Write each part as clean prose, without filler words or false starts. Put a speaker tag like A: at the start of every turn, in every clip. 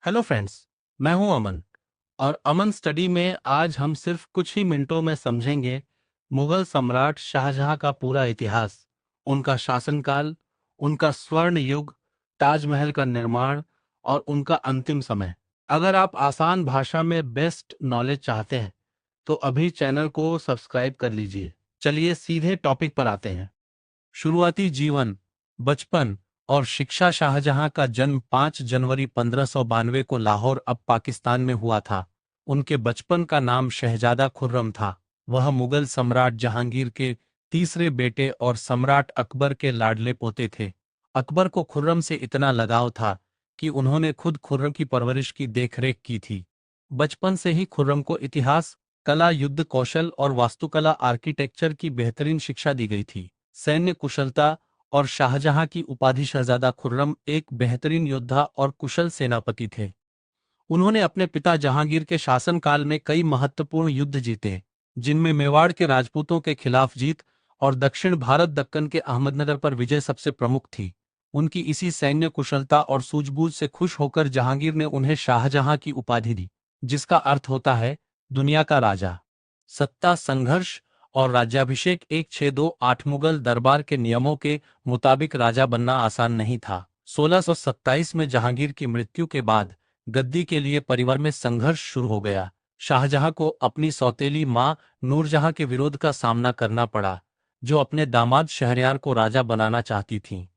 A: Hello friends. मैं हूं अमन और अमन स्टडी में आज हम सिर्फ कुछ ही मिनटों में समझेंगे मुगल सम्राट शाहजहां का पूरा इतिहास, उनका शासनकाल, उनका स्वर्ण युग, ताजमहल का निर्माण और उनका अंतिम समय। अगर आप आसान भाषा में बेस्ट नॉलेज चाहते हैं तो अभी चैनल को सब्सक्राइब कर लीजिए। चलिए सीधे टॉपिक पर आते हैं। शुरुआती जीवन, बचपन और शिक्षा। शाहजहां का जन्म 5 जनवरी 1592 को लाहौर अब पाकिस्तान में हुआ था। उनके बचपन का नाम शहजादा खुर्रम था। वह मुगल सम्राट जहांगीर के तीसरे बेटे और सम्राट अकबर के लाडले पोते थे। अकबर को खुर्रम से इतना लगाव था कि उन्होंने खुद खुर्रम की परवरिश की देखरेख की थी। बचपन से ही खुर्रम को इतिहास, कला, युद्ध कौशल और वास्तुकला आर्किटेक्चर की बेहतरीन शिक्षा दी गई थी। सैन्य कुशलता और शाहजहां की उपाधि शहजादा खुर्रम एक बेहतरीन योद्धा और कुशल सेनापति थे। उन्होंने अपने पिता जहांगीर के शासनकाल में कई महत्वपूर्ण युद्ध जीते, जिनमें मेवाड़ के राजपूतों के खिलाफ जीत और दक्षिण भारत दक्कन के अहमदनगर पर विजय सबसे प्रमुख थी। उनकी इसी सैन्य कुशलता और सूझबूझ से खुश होकर जहांगीर ने उन्हें शाहजहां की उपाधि दी, जिसका अर्थ होता है दुनिया का राजा। सत्ता संघर्ष और राज्याभिषेक 1628 मुगल दरबार के नियमों के मुताबिक राजा बनना आसान नहीं था। 1627 में जहांगीर की मृत्यु के बाद गद्दी के लिए परिवार में संघर्ष शुरू हो गया। शाहजहां को अपनी सौतेली मां नूरजहां के विरोध का सामना करना पड़ा, जो अपने दामाद शहरयार को राजा बनाना चाहती थीं।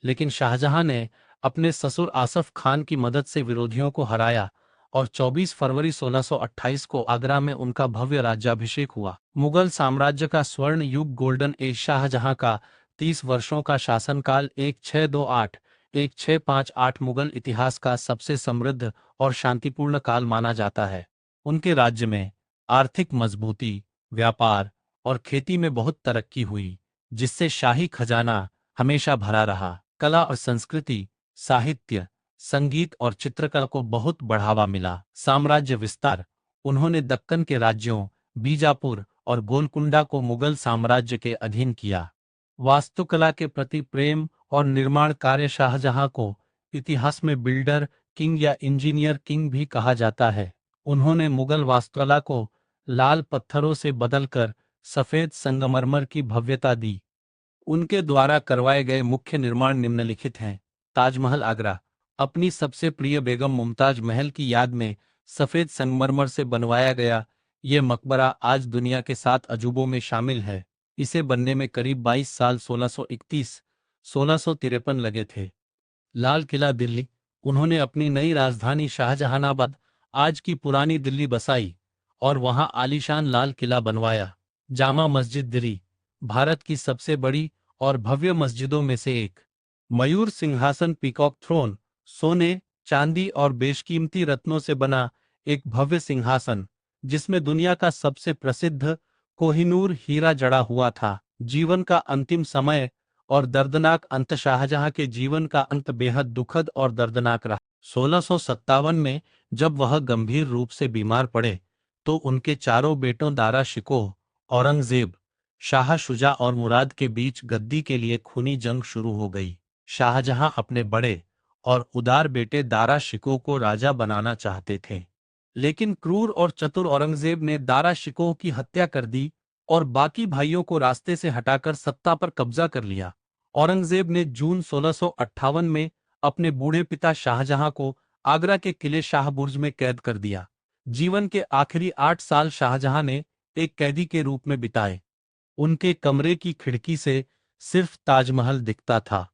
A: लेकिन शाहजहां ने अपने ससुर आसफ खान की मदद से विरोधियों को हराया और 24 फरवरी 1628 को आगरा में उनका भव्य राज्याभिषेक हुआ। मुगल साम्राज्य का स्वर्ण युग गोल्डन एज। शाहजहां का 30 वर्षों का शासनकाल 1628 मुगल इतिहास का सबसे समृद्ध और शांतिपूर्ण काल माना जाता है। उनके राज्य में आर्थिक मजबूती, व्यापार और खेती में बहुत तरक्की हुई, जिससे शाही खजाना हमेशा भरा रहा। कला और संस्कृति, साहित्य, संगीत और चित्रकला को बहुत बढ़ावा मिला। साम्राज्य विस्तार। उन्होंने दक्कन के राज्यों बीजापुर और गोलकुंडा को मुगल साम्राज्य के अधीन किया। वास्तुकला के प्रति प्रेम और निर्माण कार्य। शाहजहां को इतिहास में बिल्डर किंग या इंजीनियर किंग भी कहा जाता है। उन्होंने मुगल वास्तुकला को लाल पत्थरों से बदलकर सफेद संगमरमर की भव्यता दी। उनके द्वारा करवाए गए मुख्य निर्माण निम्नलिखित हैं। ताजमहल आगरा, अपनी सबसे प्रिय बेगम मुमताज महल की याद में सफेद संगमरमर से बनवाया गया ये मकबरा आज दुनिया के 7 अजूबों में शामिल है। इसे बनने में करीब 22 साल 1631-1653 लगे थे। लाल किला दिल्ली, उन्होंने अपनी नई राजधानी शाहजहानाबाद, आज की पुरानी दिल्ली बसाई और वहां आलीशान लाल किला बनवाया। जामा मस्जिद दिल्ली, भारत की सबसे बड़ी और भव्य मस्जिदों में से एक। मयूर सिंहासन पीकॉक थ्रोन, सोने, चांदी और बेशकीमती रत्नों से बना एक भव्य सिंहासन, जिसमें दुनिया का सबसे प्रसिद्ध कोहिनूर हीरा जड़ा हुआ था। जीवन का अंतिम समय और दर्दनाक अंत। शाहजहां के जीवन का अंत बेहद दुखद और दर्दनाक रहा। 1657 में जब वह गंभीर रूप से बीमार पड़े तो उनके चारों बेटों दारा शिकोह, औरंगजेब, शाह शुजा और मुराद के बीच गद्दी के लिए खूनी जंग शुरू हो गई। शाहजहां अपने बड़े और उदार बेटे दारा शिकोह को राजा बनाना चाहते थे, लेकिन क्रूर और चतुर औरंगजेब ने दारा शिकोह की हत्या कर दी और बाकी भाइयों को रास्ते से हटाकर सत्ता पर कब्जा कर लिया। औरंगजेब ने जून 1658 में अपने बूढ़े पिता शाहजहां को आगरा के किले शाह बुर्ज में कैद कर दिया। जीवन के आखिरी 8 साल शाहजहां ने एक कैदी के रूप में बिताए। उनके कमरे की खिड़की से सिर्फ ताजमहल दिखता था।